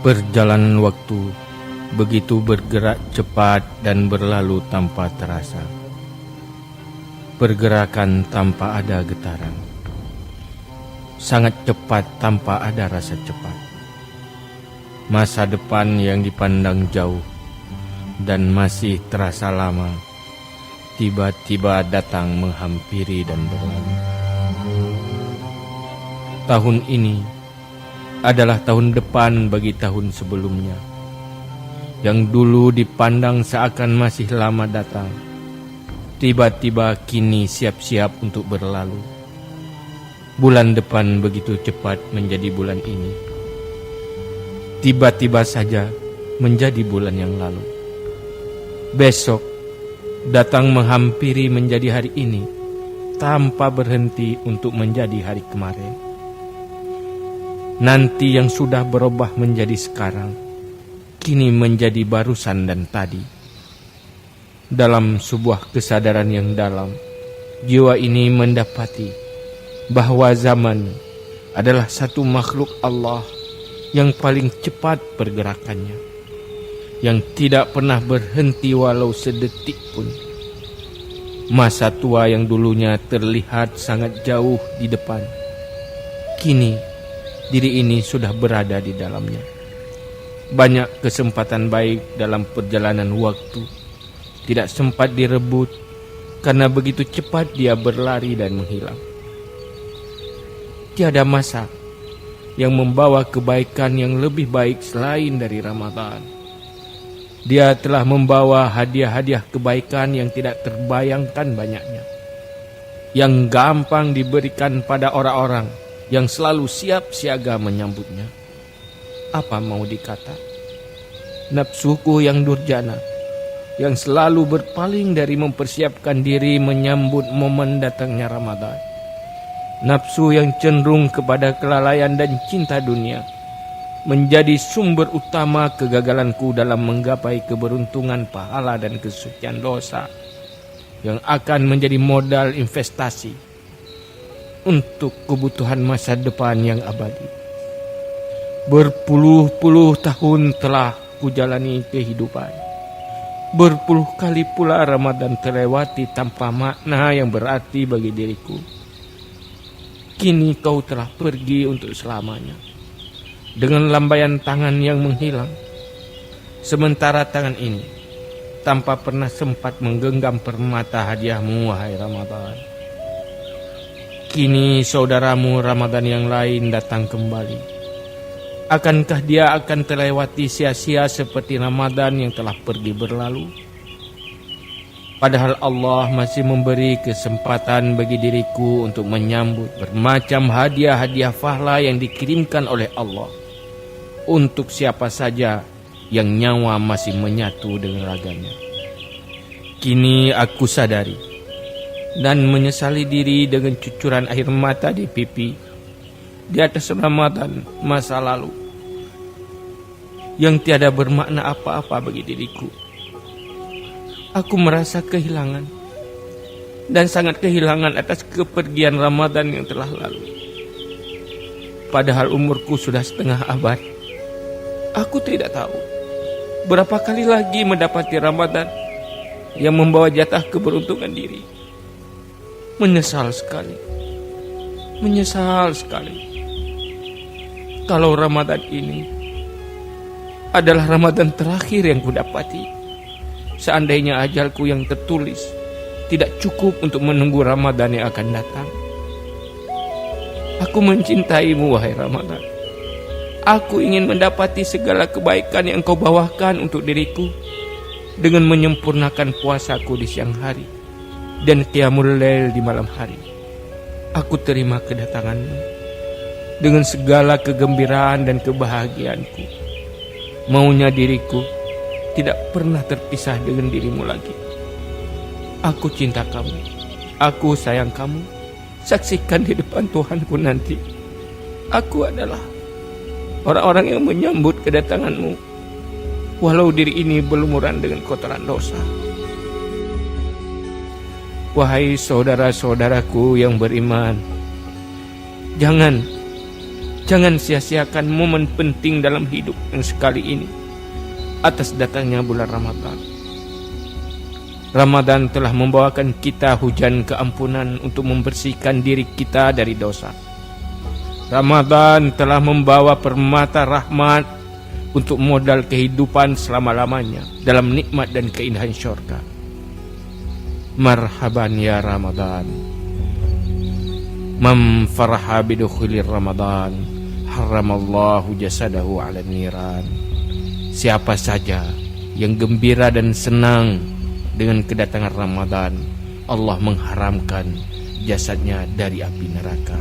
Perjalanan waktu begitu bergerak cepat dan berlalu tanpa terasa. Pergerakan tanpa ada getaran. Sangat cepat tanpa ada rasa cepat. Masa depan yang dipandang jauh dan masih terasa lama, tiba-tiba datang menghampiri dan berlalu. Tahun ini adalah tahun depan bagi tahun sebelumnya, yang dulu dipandang seakan masih lama datang, tiba-tiba kini siap-siap untuk berlalu. Bulan depan begitu cepat menjadi bulan ini, tiba-tiba saja menjadi bulan yang lalu. Besok datang menghampiri menjadi hari ini, tanpa berhenti untuk menjadi hari kemarin. Nanti yang sudah berubah menjadi sekarang, kini menjadi barusan dan tadi. Dalam sebuah kesadaran yang dalam, jiwa ini mendapati bahwa zaman adalah satu makhluk Allah yang paling cepat pergerakannya, yang tidak pernah berhenti walau sedetik pun. Masa tua yang dulunya terlihat sangat jauh di depan, kini diri ini sudah berada di dalamnya. Banyak kesempatan baik dalam perjalanan waktu tidak sempat direbut karena begitu cepat dia berlari dan menghilang. Tiada masa yang membawa kebaikan yang lebih baik selain dari Ramadan. Dia telah membawa hadiah-hadiah kebaikan yang tidak terbayangkan banyaknya, yang gampang diberikan pada orang-orang yang selalu siap siaga menyambutnya. Apa mau dikata? Nafsuku yang durjana, yang selalu berpaling dari mempersiapkan diri menyambut momen datangnya Ramadan. Nafsu yang cenderung kepada kelalaian dan cinta dunia, menjadi sumber utama kegagalanku dalam menggapai keberuntungan pahala dan kesucian dosa, yang akan menjadi modal investasi untuk kebutuhan masa depan yang abadi. Berpuluh-puluh tahun telah kujalani kehidupan. Berpuluh kali pula Ramadan terlewati tanpa makna yang berarti bagi diriku. Kini kau telah pergi untuk selamanya, dengan lambaian tangan yang menghilang. Sementara tangan ini tanpa pernah sempat menggenggam permata hadiahmu, wahai Ramadan. Kini saudaramu Ramadan yang lain datang kembali. Akankah dia akan terlewati sia-sia seperti Ramadan yang telah pergi berlalu? Padahal Allah masih memberi kesempatan bagi diriku untuk menyambut bermacam hadiah-hadiah pahala yang dikirimkan oleh Allah untuk siapa saja yang nyawa masih menyatu dengan raganya. Kini aku sadari dan menyesali diri dengan cucuran air mata di pipi di atas Ramadan masa lalu yang tiada bermakna apa-apa bagi diriku. Aku merasa kehilangan dan sangat kehilangan atas kepergian Ramadan yang telah lalu. Padahal umurku sudah setengah abad. Aku tidak tahu berapa kali lagi mendapati Ramadan yang membawa jatah keberuntungan diri. Menyesal sekali. Kalau Ramadan ini adalah Ramadan terakhir yang kudapati, seandainya ajalku yang tertulis tidak cukup untuk menunggu Ramadan yang akan datang. Aku mencintaimu, wahai Ramadan. Aku ingin mendapati segala kebaikan yang kau bawakan untuk diriku dengan menyempurnakan puasaku di siang hari dan qiyamul lail di malam hari. Aku terima kedatanganmu dengan segala kegembiraan dan kebahagiaanku. Maunya diriku tidak pernah terpisah dengan dirimu lagi. Aku cinta kamu, aku sayang kamu. Saksikan di depan Tuhanku nanti, aku adalah orang-orang yang menyambut kedatanganmu, walau diri ini berlumuran dengan kotoran dosa. Wahai saudara-saudaraku yang beriman, jangan Jangan sia-siakan momen penting dalam hidup yang sekali ini atas datangnya bulan Ramadan. Ramadan telah membawakan kita hujan keampunan untuk membersihkan diri kita dari dosa. Ramadan telah membawa permata rahmat untuk modal kehidupan selama-lamanya dalam nikmat dan keindahan syurga. Marhaban ya Ramadan. Man faraha bidukhulir Ramadan, haramallahu jasadahu ala niran. Siapa saja yang gembira dan senang dengan kedatangan Ramadan, Allah mengharamkan jasadnya dari api neraka.